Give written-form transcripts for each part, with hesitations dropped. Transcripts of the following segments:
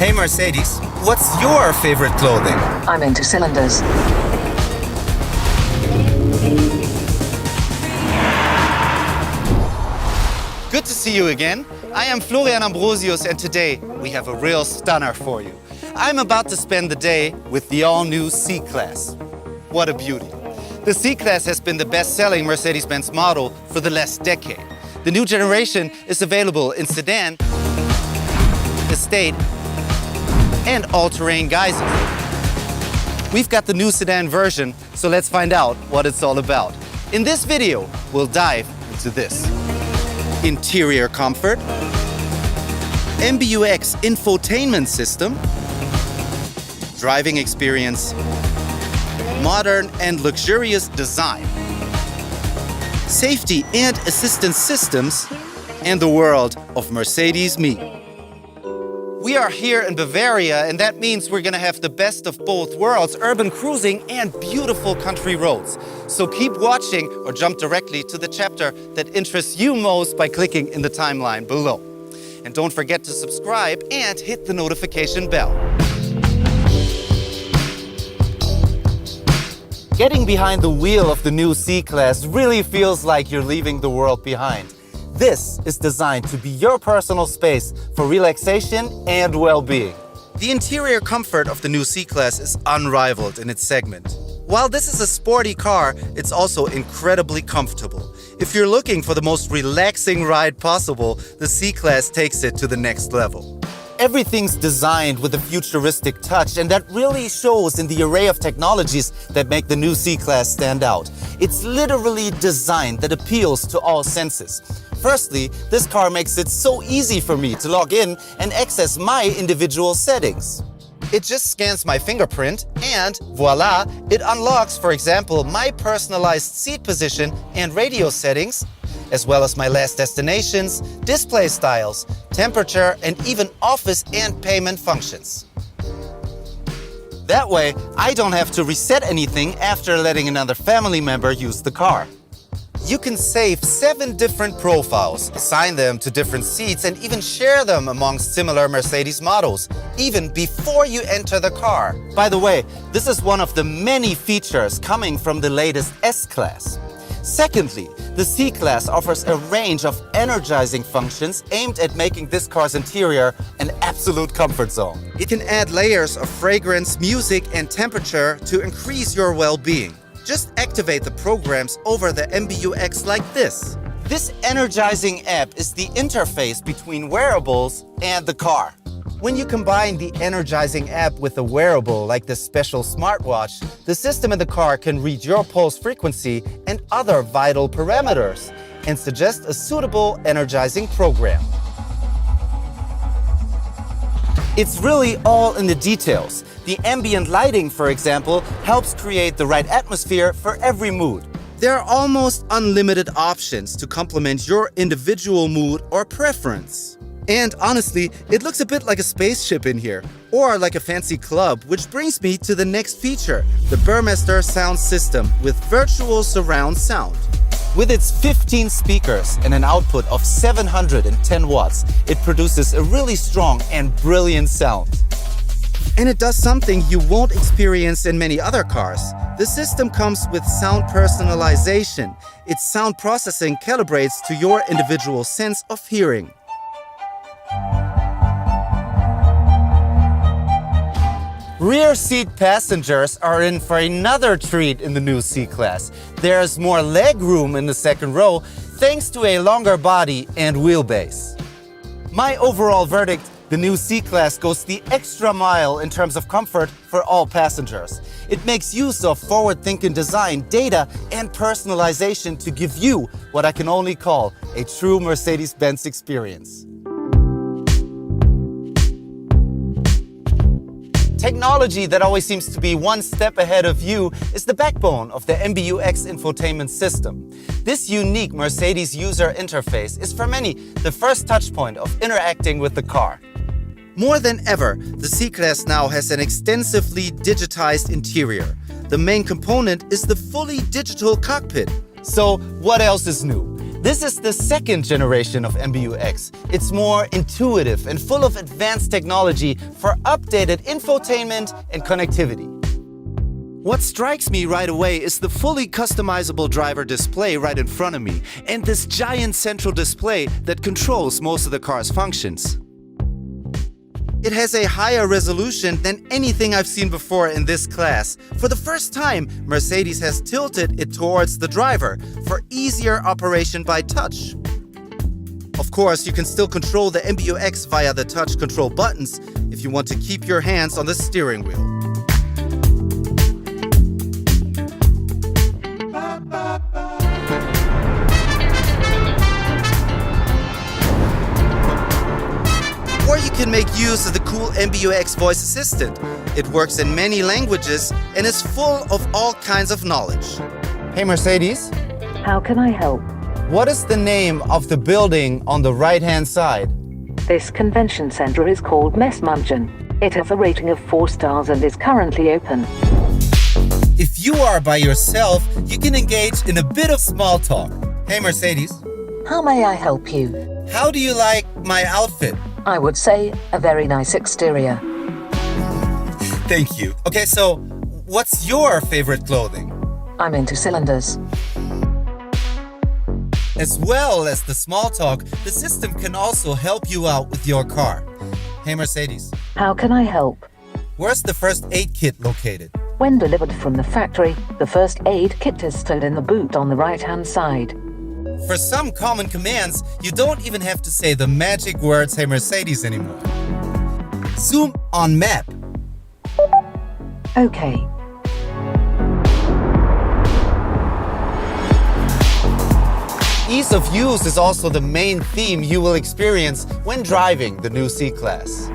Hey Mercedes, what's your favorite clothing? I'm into cylinders. Good to see you again. I am Florian Ambrosius and today we have a real stunner for you. I'm about to spend the day with the all-new C-Klasse. What a beauty. The C-Klasse has been the best-selling Mercedes-Benz model for the last decade. The new generation is available in sedan, estate, and all-terrain guises. We've got the new sedan version, so let's find out what it's all about. In this video, we'll dive into this. Interior comfort, MBUX infotainment system, driving experience, modern and luxurious design, safety and assistance systems, and the world of Mercedes-AMG. We are here in Bavaria, and that means we're gonna have the best of both worlds, urban cruising and beautiful country roads. So keep watching or jump directly to the chapter that interests you most by clicking in the timeline below. And don't forget to subscribe and hit the notification bell. Getting behind the wheel of the new C-Klasse really feels like you're leaving the world behind. This is designed to be your personal space for relaxation and well-being. The interior comfort of the new C-Klasse is unrivaled in its segment. While this is a sporty car, it's also incredibly comfortable. If you're looking for the most relaxing ride possible, the C-Klasse takes it to the next level. Everything's designed with a futuristic touch, and that really shows in the array of technologies that make the new C-Klasse stand out. It's literally designed that appeals to all senses. Firstly, this car makes it so easy for me to log in and access my individual settings. It just scans my fingerprint and voila, it unlocks, for example, my personalized seat position and radio settings, as well as my last destinations, display styles, temperature, and even office and payment functions. That way, I don't have to reset anything after letting another family member use the car. You can save 7 different profiles, assign them to different seats, and even share them amongst similar Mercedes models, even before you enter the car. By the way, this is one of the many features coming from the latest S-Class. Secondly, the C-Klasse offers a range of energizing functions aimed at making this car's interior an absolute comfort zone. It can add layers of fragrance, music, and temperature to increase your well-being. Just activate the programs over the MBUX like this. This energizing app is the interface between wearables and the car. When you combine the energizing app with a wearable like this special smartwatch, the system in the car can read your pulse frequency and other vital parameters and suggest a suitable energizing program. It's really all in the details. The ambient lighting, for example, helps create the right atmosphere for every mood. There are almost unlimited options to complement your individual mood or preference. And honestly, it looks a bit like a spaceship in here, or like a fancy club, which brings me to the next feature, the Burmester sound system with virtual surround sound. With its 15 speakers and an output of 710 watts, it produces a really strong and brilliant sound. And it does something you won't experience in many other cars. The system comes with sound personalization. Its sound processing calibrates to your individual sense of hearing. Rear seat passengers are in for another treat in the new C-Klasse. There's more leg room in the second row thanks to a longer body and wheelbase. My overall verdict: the new C-Klasse goes the extra mile in terms of comfort for all passengers. It makes use of forward-thinking design, data, and personalization to give you what I can only call a true Mercedes-Benz experience. Technology that always seems to be one step ahead of you is the backbone of the MBUX infotainment system. This unique Mercedes user interface is for many the first touchpoint of interacting with the car. More than ever, the C-Klasse now has an extensively digitized interior. The main component is the fully digital cockpit. So what else is new? This is the second generation of MBUX. It's more intuitive and full of advanced technology for updated infotainment and connectivity. What strikes me right away is the fully customizable driver display right in front of me and this giant central display that controls most of the car's functions. It has a higher resolution than anything I've seen before in this class. For the first time, Mercedes has tilted it towards the driver for easier operation by touch. Of course, you can still control the MBUX via the touch control buttons if you want to keep your hands on the steering wheel. Or you can make use of the cool MBUX voice assistant. It works in many languages and is full of all kinds of knowledge. Hey Mercedes. How can I help? What is the name of the building on the right-hand side? This convention center is called Mercedes-Amg. It has a rating of 4 stars and is currently open. If you are by yourself, you can engage in a bit of small talk. Hey Mercedes. How may I help you? How do you like my outfit? I would say a very nice exterior. Thank you. Okay, so what's your favorite clothing? I'm into cylinders. As well as the small talk, the system can also help you out with your car. Hey Mercedes. How can I help? Where's the first aid kit located? When delivered from the factory, the first aid kit is stored in the boot on the right-hand side. For some common commands, you don't even have to say the magic words "Hey Mercedes" anymore. Zoom on map. Okay. Ease of use is also the main theme you will experience when driving the new C-Class.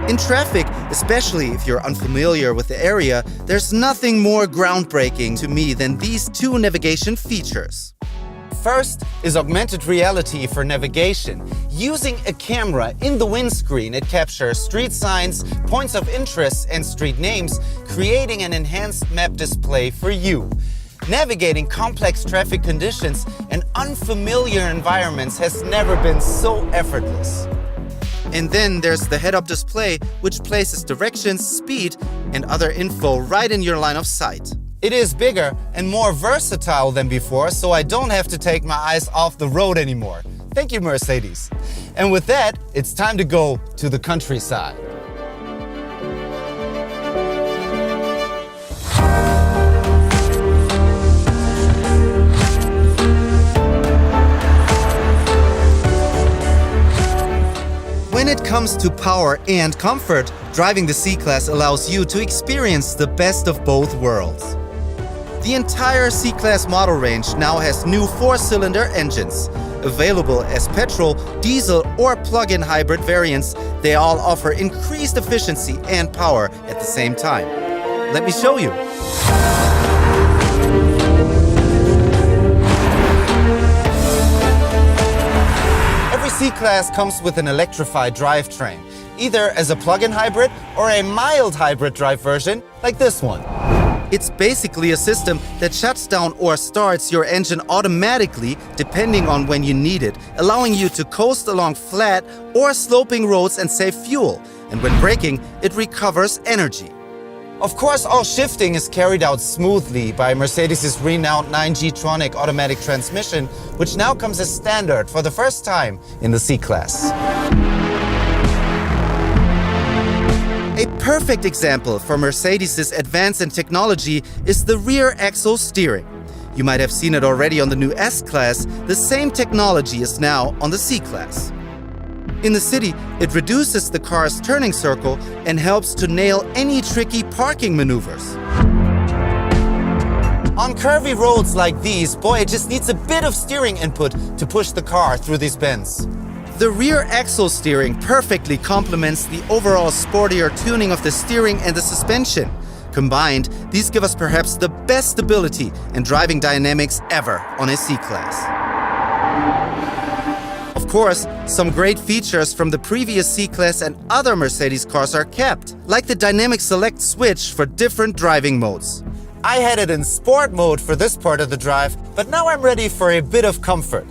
In traffic, especially if you're unfamiliar with the area, there's nothing more groundbreaking to me than these two navigation features. First is augmented reality for navigation. Using a camera in the windscreen, it captures street signs, points of interest, and street names, creating an enhanced map display for you. Navigating complex traffic conditions and unfamiliar environments has never been so effortless. And then there's the head-up display, which places directions, speed, and other info right in your line of sight. It is bigger and more versatile than before, so I don't have to take my eyes off the road anymore. Thank you, Mercedes. And with that, it's time to go to the countryside. When it comes to power and comfort, driving the C-Class allows you to experience the best of both worlds. The entire C-Class model range now has new 4-cylinder engines. Available as petrol, diesel, or plug-in hybrid variants, they all offer increased efficiency and power at the same time. Let me show you. Every C-Class comes with an electrified drivetrain, either as a plug-in hybrid or a mild hybrid drive version like this one. It's basically a system that shuts down or starts your engine automatically depending on when you need it, allowing you to coast along flat or sloping roads and save fuel. And when braking, it recovers energy. Of course, all shifting is carried out smoothly by Mercedes' renowned 9G-tronic automatic transmission, which now comes as standard for the first time in the C-Class. A perfect example for Mercedes' advance in technology is the rear axle steering. You might have seen it already on the new S-Class. The same technology is now on the C-Class. In the city, it reduces the car's turning circle and helps to nail any tricky parking maneuvers. On curvy roads like these, boy, it just needs a bit of steering input to push the car through these bends. The rear axle steering perfectly complements the overall sportier tuning of the steering and the suspension. Combined, these give us perhaps the best stability and driving dynamics ever on a C-Class. Of course, some great features from the previous C-Class and other Mercedes cars are kept, like the dynamic select switch for different driving modes. I had it in sport mode for this part of the drive, but now I'm ready for a bit of comfort.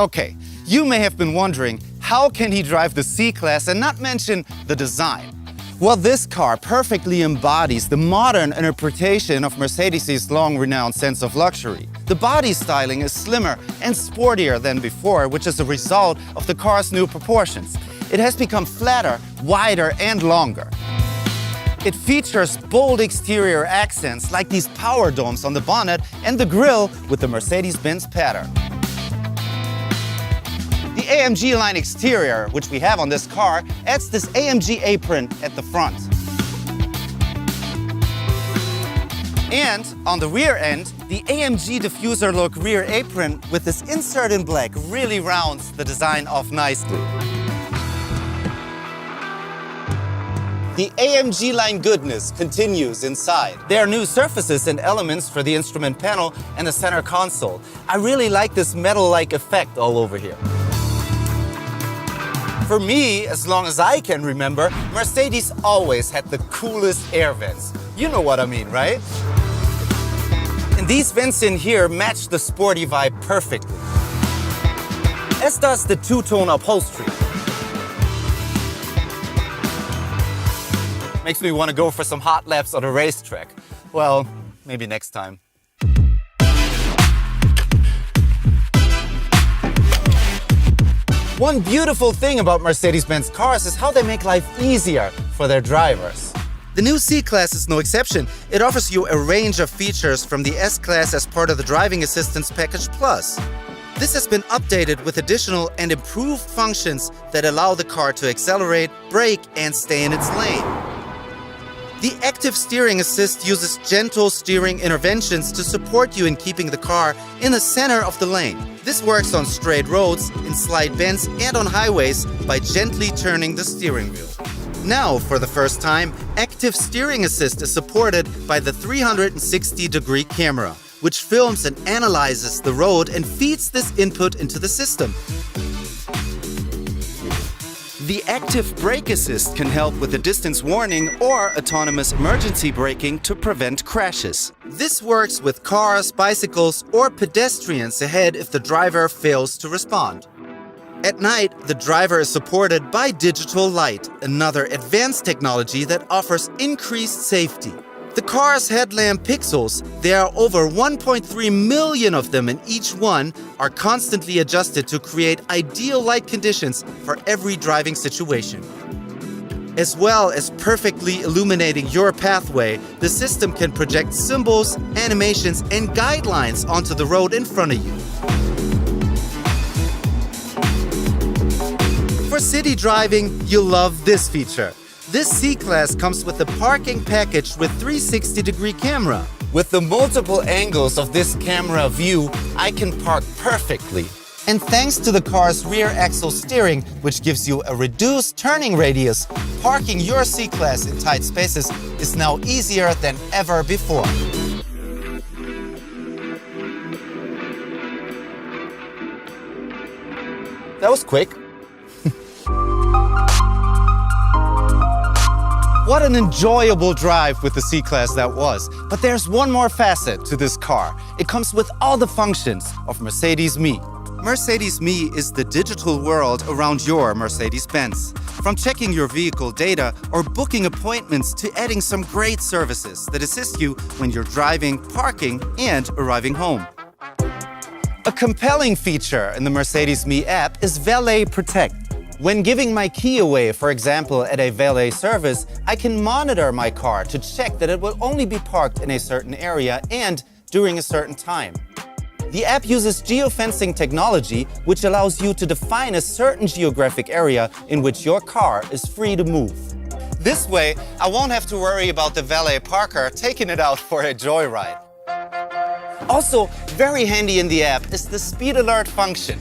Okay, you may have been wondering, how can he drive the C-Class and not mention the design? Well, this car perfectly embodies the modern interpretation of Mercedes' long-renowned sense of luxury. The body styling is slimmer and sportier than before, which is a result of the car's new proportions. It has become flatter, wider, and longer. It features bold exterior accents like these power domes on the bonnet and the grille with the Mercedes-Benz pattern. The AMG line exterior, which we have on this car, adds this AMG apron at the front. And on the rear end, the AMG diffuser look rear apron with this insert in black really rounds the design off nicely. The AMG line goodness continues inside. There are new surfaces and elements for the instrument panel and the center console. I really like this metal-like effect all over here. For me, as long as I can remember, Mercedes always had the coolest air vents. You know what I mean, right? And these vents in here match the sporty vibe perfectly. As does the two-tone upholstery. Makes me want to go for some hot laps on a racetrack. Well, maybe next time. One beautiful thing about Mercedes-Benz cars is how they make life easier for their drivers. The new C-Class is no exception. It offers you a range of features from the S-Class as part of the Driving Assistance Package Plus. This has been updated with additional and improved functions that allow the car to accelerate, brake, and stay in its lane. The Active Steering Assist uses gentle steering interventions to support you in keeping the car in the center of the lane. This works on straight roads, in slight bends, and on highways by gently turning the steering wheel. Now, for the first time, Active Steering Assist is supported by the 360-degree camera, which films and analyzes the road and feeds this input into the system. The Active Brake Assist can help with the distance warning or autonomous emergency braking to prevent crashes. This works with cars, bicycles, or pedestrians ahead if the driver fails to respond. At night, the driver is supported by digital light, another advanced technology that offers increased safety. The car's headlamp pixels, there are over 1.3 million of them, and each one are constantly adjusted to create ideal light conditions for every driving situation. As well as perfectly illuminating your pathway, the system can project symbols, animations, and guidelines onto the road in front of you. For city driving, you'll love this feature. This C-Class comes with the parking package with 360-degree camera. With the multiple angles of this camera view, I can park perfectly. And thanks to the car's rear axle steering, which gives you a reduced turning radius, parking your C-Class in tight spaces is now easier than ever before. That was quick. What an enjoyable drive with the C-Class that was. But there's one more facet to this car. It comes with all the functions of Mercedes Me. Mercedes Me is the digital world around your Mercedes-Benz. From checking your vehicle data or booking appointments to adding some great services that assist you when you're driving, parking, and arriving home. A compelling feature in the Mercedes Me app is Valet Protect. When giving my key away, for example, at a valet service, I can monitor my car to check that it will only be parked in a certain area and during a certain time. The app uses geofencing technology, which allows you to define a certain geographic area in which your car is free to move. This way, I won't have to worry about the valet parker taking it out for a joyride. Also, very handy in the app is the speed alert function.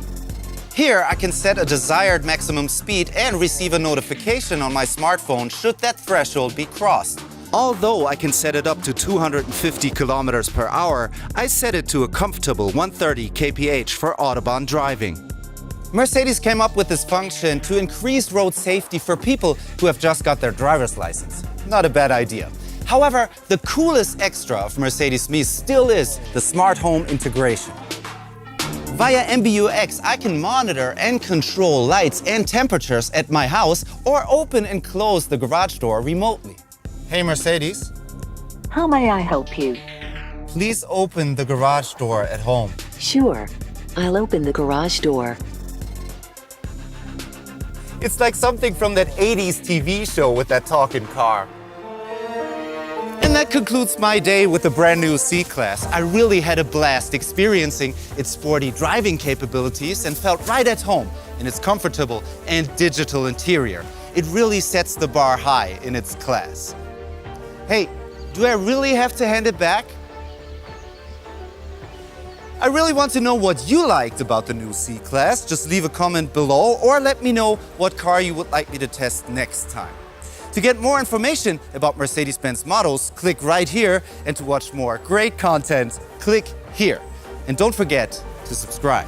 Here, I can set a desired maximum speed and receive a notification on my smartphone should that threshold be crossed. Although I can set it up to 250 kilometers per hour, I set it to a comfortable 130 kph for Autobahn driving. Mercedes came up with this function to increase road safety for people who have just got their driver's license. Not a bad idea. However, the coolest extra of Mercedes Me still is the smart home integration. Via MBUX, I can monitor and control lights and temperatures at my house or open and close the garage door remotely. Hey Mercedes, How may I help you? please open the garage door at home. Sure. I'll open the garage door. It's like something from that 80s TV show with that talking car. And that concludes my day with the brand new C-Class. I really had a blast experiencing its sporty driving capabilities and felt right at home in its comfortable and digital interior. It really sets the bar high in its class. Hey, do I really have to hand it back? I really want to know what you liked about the new C-Class. Just leave a comment below or let me know what car you would like me to test next time. To get more information about Mercedes-Benz models, click right here, and to watch more great content, click here. And don't forget to subscribe.